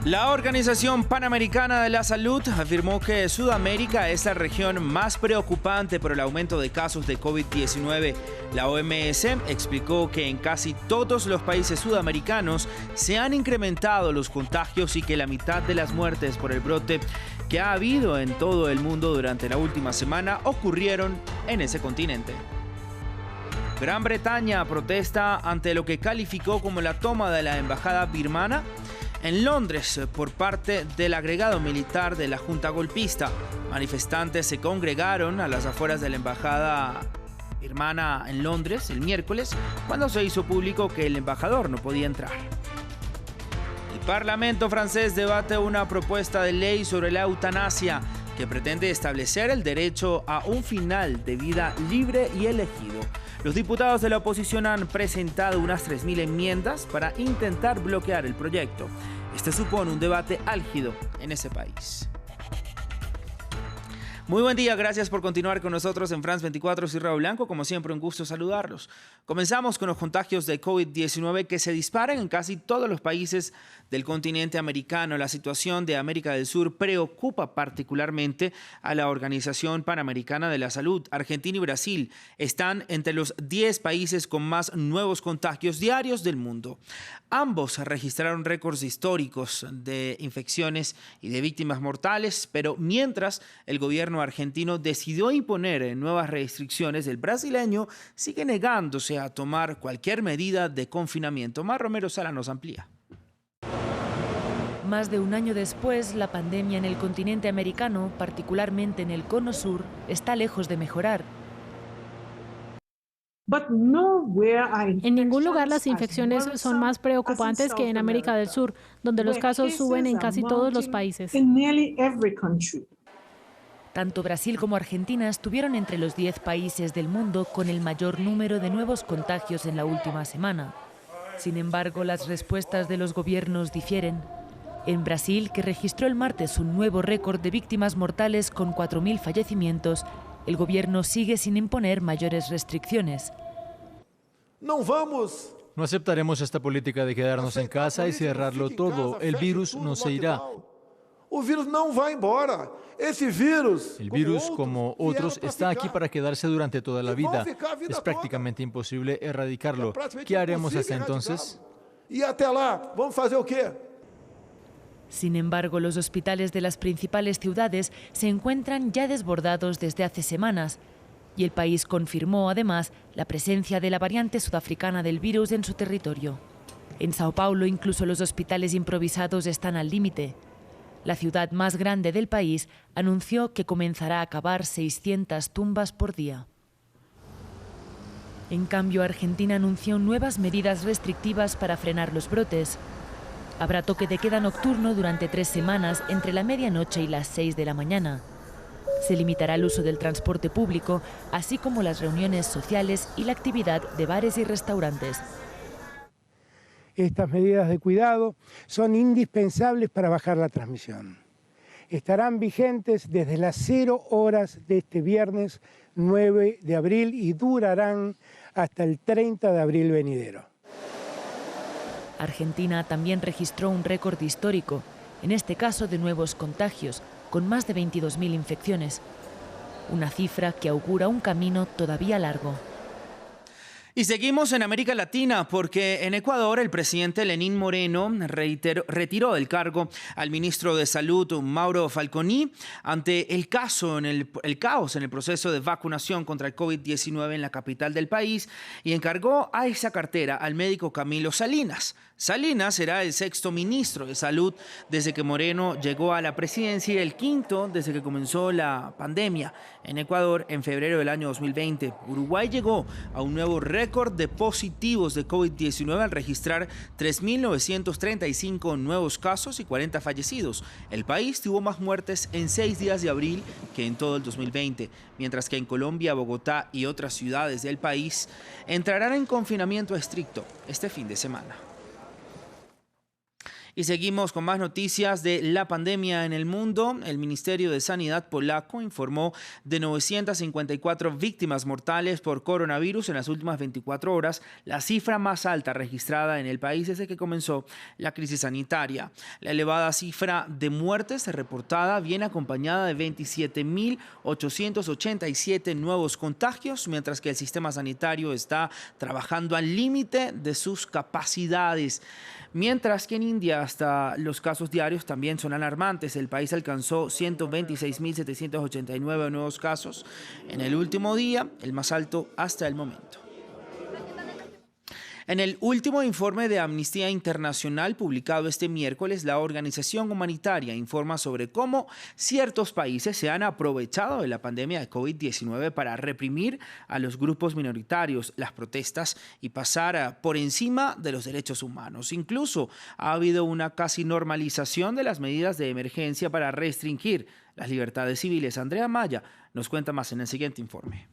La Organización Panamericana de la Salud afirmó que Sudamérica es la región más preocupante por el aumento de casos de COVID-19. La OMS explicó que en casi todos los países sudamericanos se han incrementado los contagios y que la mitad de las muertes por el brote que ha habido en todo el mundo durante la última semana ocurrieron en ese continente. Gran Bretaña protesta ante lo que calificó como la toma de la embajada birmana en Londres por parte del agregado militar de la junta golpista. Manifestantes se congregaron a las afueras de la embajada birmana en Londres el miércoles, cuando se hizo público que el embajador no podía entrar. El Parlamento francés debate una propuesta de ley sobre la eutanasia que pretende establecer el derecho a un final de vida libre y elegido. Los diputados de la oposición han presentado unas 3.000 enmiendas para intentar bloquear el proyecto. Este supone un debate álgido en ese país. Muy buen día, gracias por continuar con nosotros en France 24, soy Raúl Blanco, como siempre un gusto saludarlos. Comenzamos con los contagios de COVID-19 que se disparan en casi todos los países del continente americano. La situación de América del Sur preocupa particularmente a la Organización Panamericana de la Salud. Argentina y Brasil están entre los 10 países con más nuevos contagios diarios del mundo. Ambos registraron récords históricos de infecciones y de víctimas mortales, pero mientras el gobierno argentino decidió imponer nuevas restricciones, el brasileño sigue negándose a tomar cualquier medida de confinamiento. Mar Romero Sala nos amplía. Más de un año después, la pandemia en el continente americano, particularmente en el Cono Sur, está lejos de mejorar. En ningún lugar las infecciones son más preocupantes que en América del Sur, donde los casos suben en casi todos los países. Tanto Brasil como Argentina estuvieron entre los 10 países del mundo con el mayor número de nuevos contagios en la última semana. Sin embargo, las respuestas de los gobiernos difieren. En Brasil, que registró el martes un nuevo récord de víctimas mortales con 4.000 fallecimientos, el gobierno sigue sin imponer mayores restricciones. No aceptaremos esta política de quedarnos en casa y cerrarlo todo. El virus no se irá. El virus, como otros, está aquí para quedarse durante toda la vida. Es prácticamente imposible erradicarlo. ¿Qué haremos hasta entonces? Sin embargo, los hospitales de las principales ciudades se encuentran ya desbordados desde hace semanas y el país confirmó, además, la presencia de la variante sudafricana del virus en su territorio. En Sao Paulo, incluso los hospitales improvisados están al límite. La ciudad más grande del país anunció que comenzará a cavar 600 tumbas por día. En cambio, Argentina anunció nuevas medidas restrictivas para frenar los brotes. Habrá toque de queda nocturno durante 3 semanas entre la medianoche y las 6 de la mañana. Se limitará el uso del transporte público, así como las reuniones sociales y la actividad de bares y restaurantes. Estas medidas de cuidado son indispensables para bajar la transmisión. Estarán vigentes desde las 0 horas de este viernes 9 de abril y durarán hasta el 30 de abril venidero. Argentina también registró un récord histórico, en este caso de nuevos contagios, con más de 22.000 infecciones. Una cifra que augura un camino todavía largo. Y seguimos en América Latina porque en Ecuador el presidente Lenín Moreno retiró del cargo al ministro de Salud Mauro Falconi ante el caos en el proceso de vacunación contra el COVID-19 en la capital del país y encargó a esa cartera al médico Camilo Salinas. Salinas será el 6º ministro de Salud desde que Moreno llegó a la presidencia y el 5º desde que comenzó la pandemia en Ecuador en febrero del año 2020. Uruguay llegó a un nuevo récord de positivos de COVID-19 al registrar 3.935 nuevos casos y 40 fallecidos. El país tuvo más muertes en 6 días de abril que en todo el 2020, mientras que en Colombia, Bogotá y otras ciudades del país entrarán en confinamiento estricto este fin de semana. Y seguimos con más noticias de la pandemia en el mundo. El Ministerio de Sanidad polaco informó de 954 víctimas mortales por coronavirus en las últimas 24 horas, la cifra más alta registrada en el país desde que comenzó la crisis sanitaria. La elevada cifra de muertes reportada viene acompañada de 27.887 nuevos contagios, mientras que el sistema sanitario está trabajando al límite de sus capacidades. Mientras que en India hasta los casos diarios también son alarmantes. El país alcanzó 126.789 nuevos casos en el último día, el más alto hasta el momento. En el último informe de Amnistía Internacional publicado este miércoles, la organización humanitaria informa sobre cómo ciertos países se han aprovechado de la pandemia de COVID-19 para reprimir a los grupos minoritarios, las protestas y pasar por encima de los derechos humanos. Incluso ha habido una casi normalización de las medidas de emergencia para restringir las libertades civiles. Andrea Maya nos cuenta más en el siguiente informe.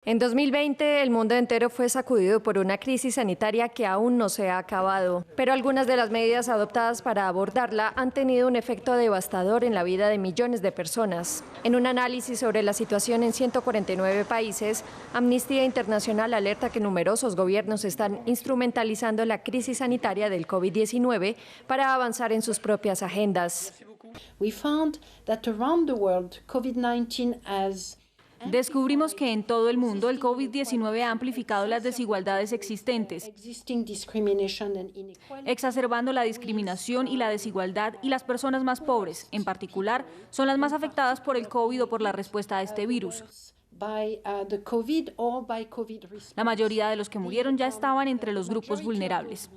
En 2020, el mundo entero fue sacudido por una crisis sanitaria que aún no se ha acabado, pero algunas de las medidas adoptadas para abordarla han tenido un efecto devastador en la vida de millones de personas. En un análisis sobre la situación en 149 países, Amnistía Internacional alerta que numerosos gobiernos están instrumentalizando la crisis sanitaria del COVID-19 para avanzar en sus propias agendas. Descubrimos que en todo el mundo el COVID-19 ha amplificado las desigualdades existentes, exacerbando la discriminación y la desigualdad, y las personas más pobres, en particular, son las más afectadas por el COVID o por la respuesta a este virus. La mayoría de los que murieron ya estaban entre los grupos vulnerables.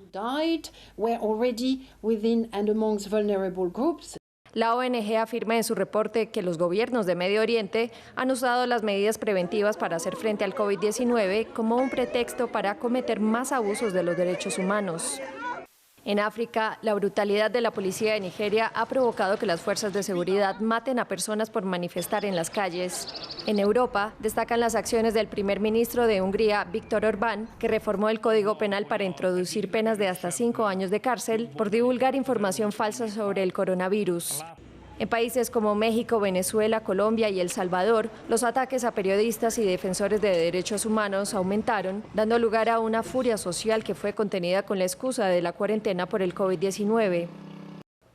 La ONG afirma en su reporte que los gobiernos de Medio Oriente han usado las medidas preventivas para hacer frente al COVID-19 como un pretexto para cometer más abusos de los derechos humanos. En África, la brutalidad de la policía de Nigeria ha provocado que las fuerzas de seguridad maten a personas por manifestar en las calles. En Europa, destacan las acciones del primer ministro de Hungría, Viktor Orbán, que reformó el Código Penal para introducir penas de hasta 5 años de cárcel por divulgar información falsa sobre el coronavirus. En países como México, Venezuela, Colombia y El Salvador, los ataques a periodistas y defensores de derechos humanos aumentaron, dando lugar a una furia social que fue contenida con la excusa de la cuarentena por el COVID-19.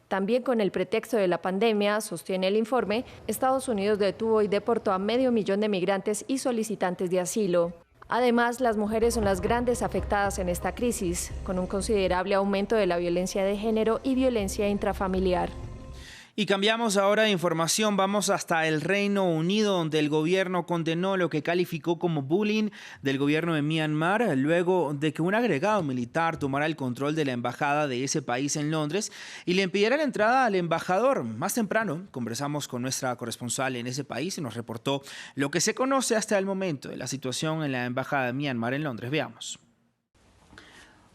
También con el pretexto de la pandemia, sostiene el informe, Estados Unidos detuvo y deportó a 500.000 de migrantes y solicitantes de asilo. Además, las mujeres son las grandes afectadas en esta crisis, con un considerable aumento de la violencia de género y violencia intrafamiliar. Y cambiamos ahora de información, vamos hasta el Reino Unido, donde el gobierno condenó lo que calificó como bullying del gobierno de Myanmar, luego de que un agregado militar tomara el control de la embajada de ese país en Londres y le impidiera la entrada al embajador. Más temprano conversamos con nuestra corresponsal en ese país y nos reportó lo que se conoce hasta el momento de la situación en la embajada de Myanmar en Londres. Veamos.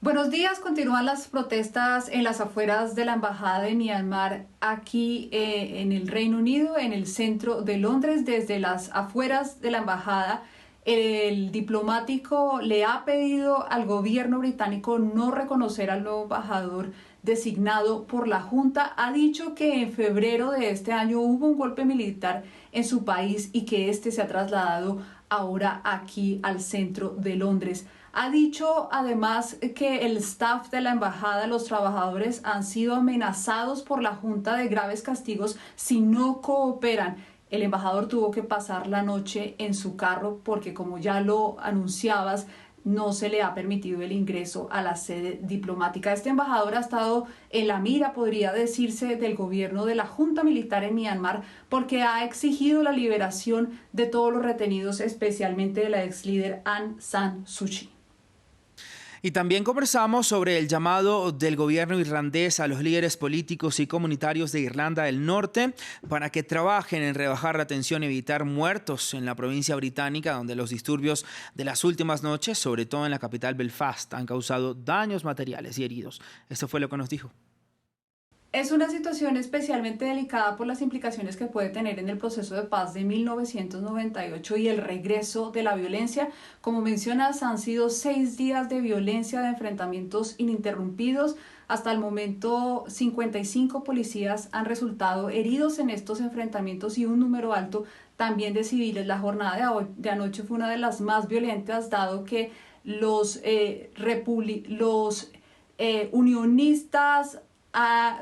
Buenos días, continúan las protestas en las afueras de la Embajada de Myanmar aquí en el Reino Unido, en el centro de Londres. Desde las afueras de la Embajada, el diplomático le ha pedido al gobierno británico no reconocer al nuevo embajador designado por la Junta. Ha dicho que en febrero de este año hubo un golpe militar en su país y que este se ha trasladado ahora aquí al centro de Londres. Ha dicho además que el staff de la embajada, los trabajadores, han sido amenazados por la Junta de graves castigos si no cooperan. El embajador tuvo que pasar la noche en su carro porque, como ya lo anunciabas, no se le ha permitido el ingreso a la sede diplomática. Este embajador ha estado en la mira, podría decirse, del gobierno de la Junta Militar en Myanmar porque ha exigido la liberación de todos los retenidos, especialmente de la ex líder Aung San Suu Kyi. Y también conversamos sobre el llamado del gobierno irlandés a los líderes políticos y comunitarios de Irlanda del Norte para que trabajen en rebajar la tensión y evitar muertos en la provincia británica, donde los disturbios de las últimas noches, sobre todo en la capital Belfast, han causado daños materiales y heridos. Esto fue lo que nos dijo. Es una situación especialmente delicada por las implicaciones que puede tener en el proceso de paz de 1998 y el regreso de la violencia. Como mencionas, han sido 6 días de violencia, de enfrentamientos ininterrumpidos. Hasta el momento, 55 policías han resultado heridos en estos enfrentamientos y un número alto también de civiles. La jornada de anoche fue una de las más violentas, dado que los unionistas,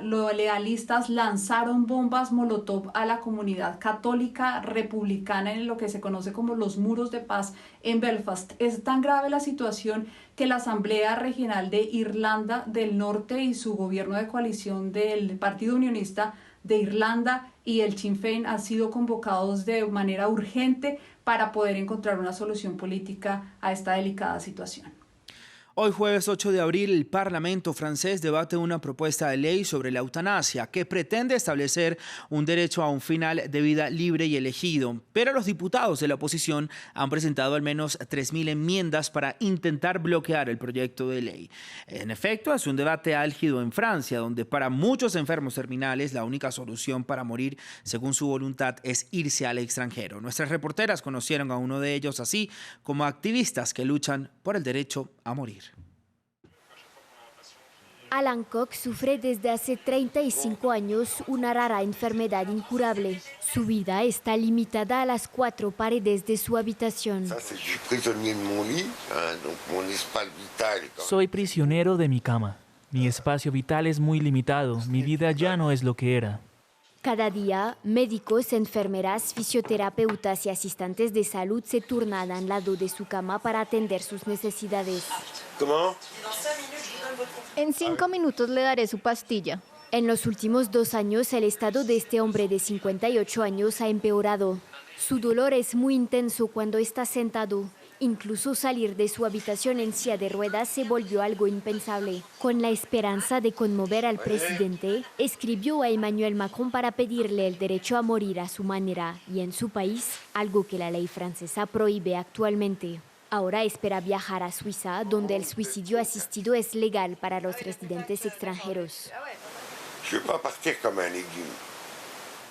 los legalistas lanzaron bombas molotov a la comunidad católica republicana en lo que se conoce como los muros de paz en Belfast. Es tan grave la situación que la Asamblea Regional de Irlanda del Norte y su gobierno de coalición del Partido Unionista de Irlanda y el Sinn Féin han sido convocados de manera urgente para poder encontrar una solución política a esta delicada situación. Hoy jueves 8 de abril, el Parlamento francés debate una propuesta de ley sobre la eutanasia que pretende establecer un derecho a un final de vida libre y elegido. Pero los diputados de la oposición han presentado al menos 3.000 enmiendas para intentar bloquear el proyecto de ley. En efecto, es un debate álgido en Francia, donde para muchos enfermos terminales la única solución para morir, según su voluntad, es irse al extranjero. Nuestras reporteras conocieron a uno de ellos, así como activistas que luchan por el derecho a morir. Alan Koch sufre desde hace 35 años una rara enfermedad incurable. Su vida está limitada a las 4 paredes de su habitación. Soy prisionero de mi cama. Mi espacio vital es muy limitado. Mi vida ya no es lo que era. Cada día, médicos, enfermeras, fisioterapeutas y asistentes de salud se turnan al lado de su cama para atender sus necesidades. ¿Cómo? En 5 minutos le daré su pastilla. En los últimos 2 años, el estado de este hombre de 58 años ha empeorado. Su dolor es muy intenso cuando está sentado. Incluso salir de su habitación en silla de ruedas se volvió algo impensable. Con la esperanza de conmover al presidente, escribió a Emmanuel Macron para pedirle el derecho a morir a su manera y en su país, algo que la ley francesa prohíbe actualmente. Ahora espera viajar a Suiza, donde el suicidio asistido es legal para los residentes extranjeros.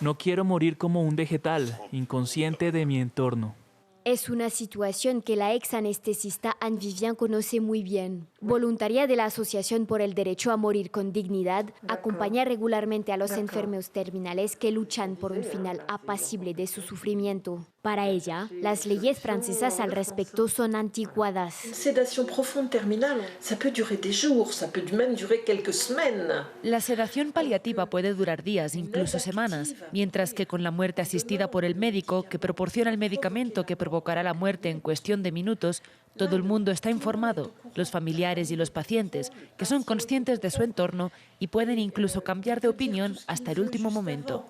No quiero morir como un vegetal, inconsciente de mi entorno. Es una situación que la ex anestesista Anne Vivian conoce muy bien. Voluntaria de la Asociación por el Derecho a Morir con Dignidad, acompaña regularmente a los enfermos terminales que luchan por un final apacible de su sufrimiento. Para ella, las leyes francesas al respecto son anticuadas. Sedación profunda terminal, ça peut durer des jours, ça peut même durer quelques semaines. La sedación paliativa puede durar días, incluso semanas, mientras que con la muerte asistida por el médico que proporciona el medicamento que provocará la muerte en cuestión de minutos, todo el mundo está informado, los familiares y los pacientes, que son conscientes de su entorno y pueden incluso cambiar de opinión hasta el último momento.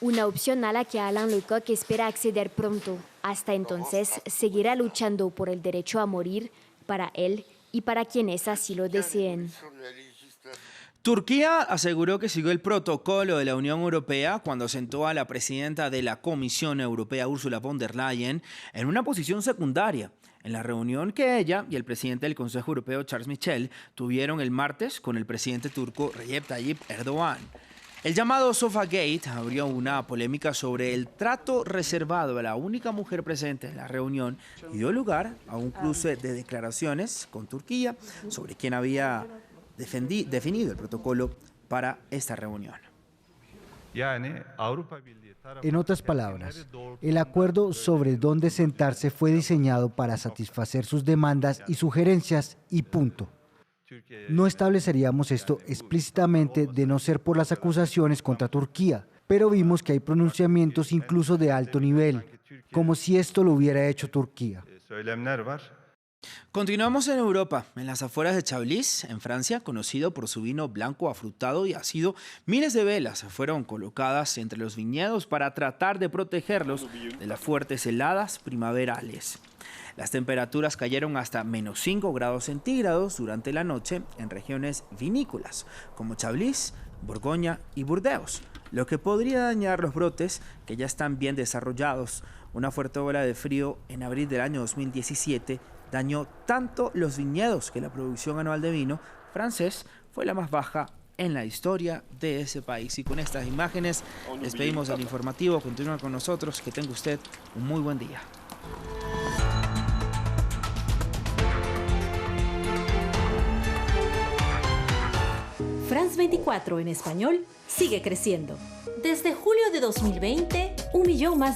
Una opción a la que Alain Lecoq espera acceder pronto. Hasta entonces, seguirá luchando por el derecho a morir para él y para quienes así lo deseen. Turquía aseguró que siguió el protocolo de la Unión Europea cuando sentó a la presidenta de la Comisión Europea, Ursula von der Leyen, en una posición secundaria en la reunión que ella y el presidente del Consejo Europeo, Charles Michel, tuvieron el martes con el presidente turco Recep Tayyip Erdogan. El llamado Sofagate abrió una polémica sobre el trato reservado a la única mujer presente en la reunión y dio lugar a un cruce de declaraciones con Turquía sobre quién había definido el protocolo para esta reunión. En otras palabras, el acuerdo sobre dónde sentarse fue diseñado para satisfacer sus demandas y sugerencias y punto. No estableceríamos esto explícitamente de no ser por las acusaciones contra Turquía, pero vimos que hay pronunciamientos incluso de alto nivel, como si esto lo hubiera hecho Turquía. Continuamos en Europa, en las afueras de Chablis, en Francia, conocido por su vino blanco afrutado y ácido. Miles de velas fueron colocadas entre los viñedos para tratar de protegerlos de las fuertes heladas primaverales. Las temperaturas cayeron hasta -5 grados centígrados durante la noche en regiones vinícolas, como Chablis, Borgoña y Burdeos, lo que podría dañar los brotes que ya están bien desarrollados. Una fuerte ola de frío en abril del año 2017 dañó tanto los viñedos que la producción anual de vino francés fue la más baja en la historia de ese país. Y con estas imágenes despedimos al informativo. Continúa con nosotros. Que tenga usted un muy buen día. France 24 en español sigue creciendo. Desde julio de 2020, 1 millón más